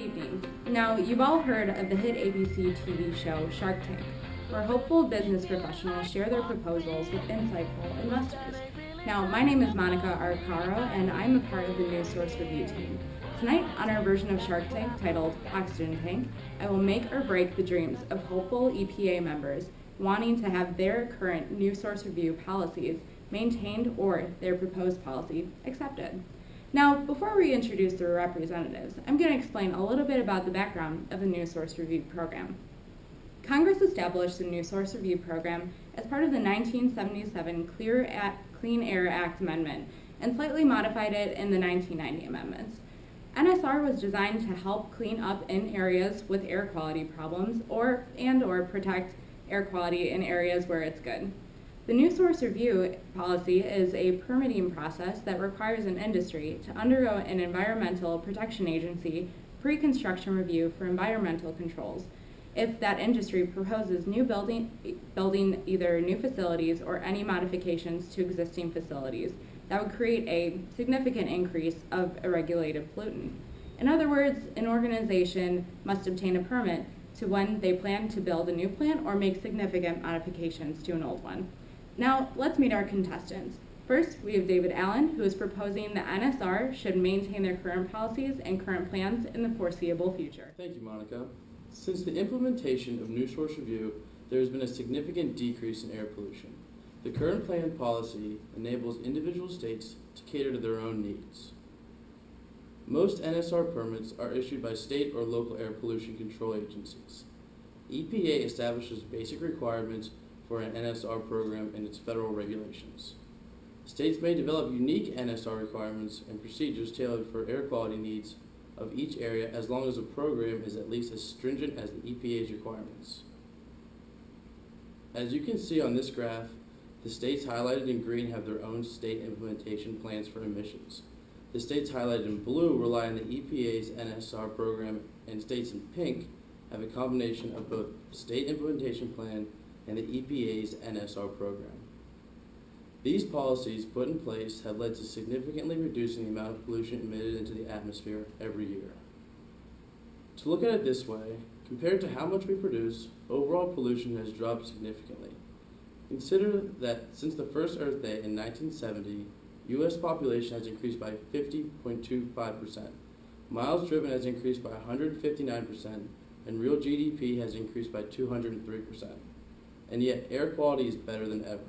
evening. Now, you've all heard of the hit ABC TV show Shark Tank, where hopeful business professionals share their proposals with insightful investors. Now, my name is Monica Arcaro, and I'm a part of the News Source Review team. Tonight, on our version of Shark Tank titled Oxygen Tank, I will make or break the dreams of hopeful EPA members wanting to have their current News Source Review policies maintained or their proposed policy accepted. Now, before we introduce the representatives, I'm going to explain a little bit about the background of the News Source Review program. Congress established the News Source Review program as part of the 1977 Clean Air Act Amendment and slightly modified it in the 1990 amendments. NSR was designed to help clean up in areas with air quality problems or protect air quality in areas where it's good. The News Source Review policy is a permitting process that requires an industry to undergo an Environmental Protection Agency pre-construction review for environmental controls if that industry proposes new building either new facilities or any modifications to existing facilities that would create a significant increase of a regulated pollutant. In other words, an organization must obtain a permit to when they plan to build a new plant or make significant modifications to an old one. Now, let's meet our contestants. First, we have David Allen, who is proposing that NSR should maintain their current policies and current plans in the foreseeable future. Thank you, Monica. Since the implementation of News Source Review, there has been a significant decrease in air pollution. The current plan policy enables individual states to cater to their own needs. Most NSR permits are issued by state or local air pollution control agencies. EPA establishes basic requirements for an NSR program in its federal regulations. States may develop unique NSR requirements and procedures tailored for air quality needs of each area as long as the program is at least as stringent as the EPA's requirements. As you can see on this graph, the states highlighted in green have their own state implementation plans for emissions. The states highlighted in blue rely on the EPA's NSR program, and states in pink have a combination of both the state implementation plan and the EPA's NSR program. These policies put in place have led to significantly reducing the amount of pollution emitted into the atmosphere every year. To look at it this way, compared to how much we produce, overall pollution has dropped significantly. Consider that since the first Earth Day in 1970, U.S. population has increased by 50.25%, miles driven has increased by 159%, and real GDP has increased by 203%. And yet air quality is better than ever.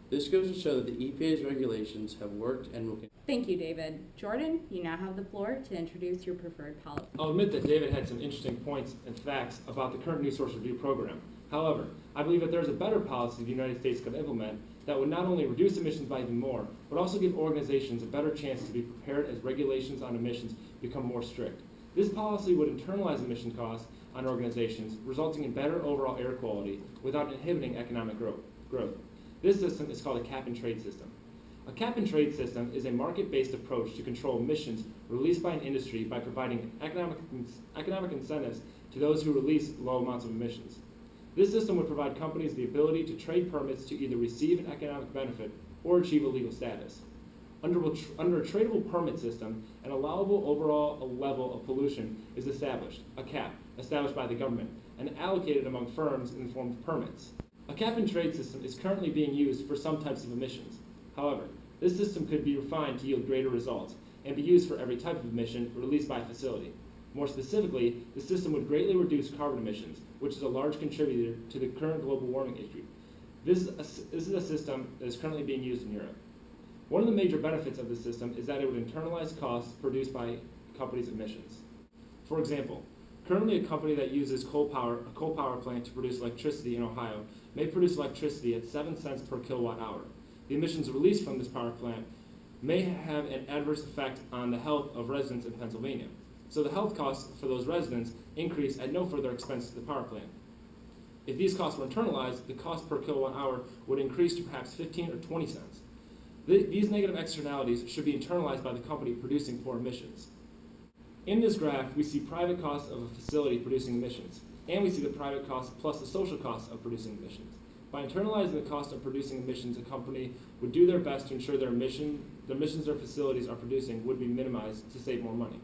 This goes to show that the EPA's regulations have worked and will continue. Thank you, David. Jordan, you now have the floor to introduce your preferred policy. I'll admit that David had some interesting points and facts about the current News Source Review program. However, I believe that there's a better policy the United States could implement that would not only reduce emissions by even more, but also give organizations a better chance to be prepared as regulations on emissions become more strict. This policy would internalize emission costs on organizations, resulting in better overall air quality without inhibiting economic growth. This system is called a cap-and-trade system. A cap-and-trade system is a market-based approach to control emissions released by an industry by providing economic incentives to those who release low amounts of emissions. This system would provide companies the ability to trade permits to either receive an economic benefit or achieve a legal status. Under a tradable permit system, an allowable overall level of pollution is established, a cap, established by the government, and allocated among firms in the form of permits. A cap-and-trade system is currently being used for some types of emissions. However, this system could be refined to yield greater results and be used for every type of emission released by a facility. More specifically, the system would greatly reduce carbon emissions, which is a large contributor to the current global warming issue. This is a system that is currently being used in Europe. One of the major benefits of this system is that it would internalize costs produced by a company's emissions. For example, currently a company that uses a coal power plant to produce electricity in Ohio may produce electricity at 7 cents per kilowatt hour. The emissions released from this power plant may have an adverse effect on the health of residents in Pennsylvania. So the health costs for those residents increase at no further expense to the power plant. If these costs were internalized, the cost per kilowatt hour would increase to perhaps 15 or 20 cents. These negative externalities should be internalized by the company producing poor emissions. In this graph, we see private costs of a facility producing emissions, and we see the private costs plus the social costs of producing emissions. By internalizing the cost of producing emissions, a company would do their best to ensure the emissions their facilities are producing would be minimized to save more money.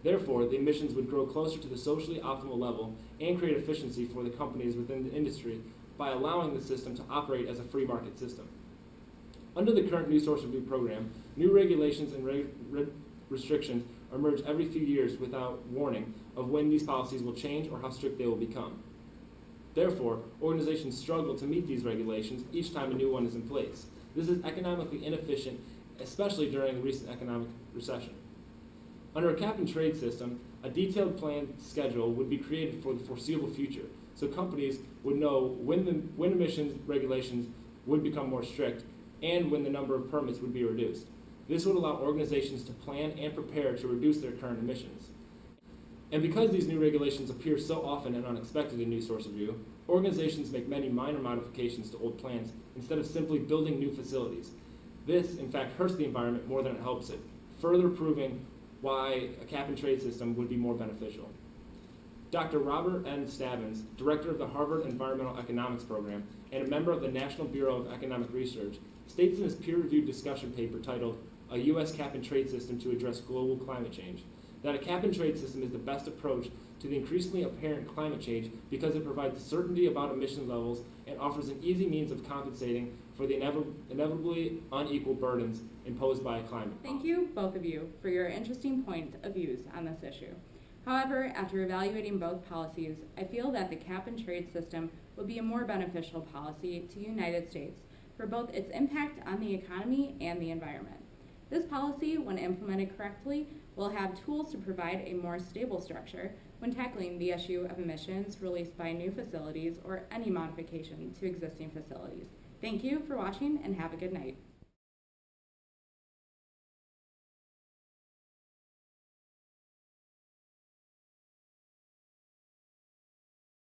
Therefore, the emissions would grow closer to the socially optimal level and create efficiency for the companies within the industry by allowing the system to operate as a free market system. Under the current New Source Review program, new regulations and restrictions emerge every few years without warning of when these policies will change or how strict they will become. Therefore, organizations struggle to meet these regulations each time a new one is in place. This is economically inefficient, especially during the recent economic recession. Under a cap-and-trade system, a detailed planned schedule would be created for the foreseeable future, so companies would know when emissions regulations would become more strict and when the number of permits would be reduced. This would allow organizations to plan and prepare to reduce their current emissions. And because these new regulations appear so often and unexpected in New Source Review, organizations make many minor modifications to old plants instead of simply building new facilities. This, in fact, hurts the environment more than it helps it, further proving why a cap-and-trade system would be more beneficial. Dr. Robert N. Stabbins, director of the Harvard Environmental Economics Program and a member of the National Bureau of Economic Research, states in his peer-reviewed discussion paper titled "A U.S. Cap-and-Trade System to Address Global Climate Change," that a cap-and-trade system is the best approach to the increasingly apparent climate change because it provides certainty about emission levels and offers an easy means of compensating for the inevitably unequal burdens imposed by climate. Thank you, both of you, for your interesting point of views on this issue. However, after evaluating both policies, I feel that the cap-and-trade system would be a more beneficial policy to the United States for both its impact on the economy and the environment. This policy, when implemented correctly, will have tools to provide a more stable structure when tackling the issue of emissions released by new facilities or any modification to existing facilities. Thank you for watching and have a good night.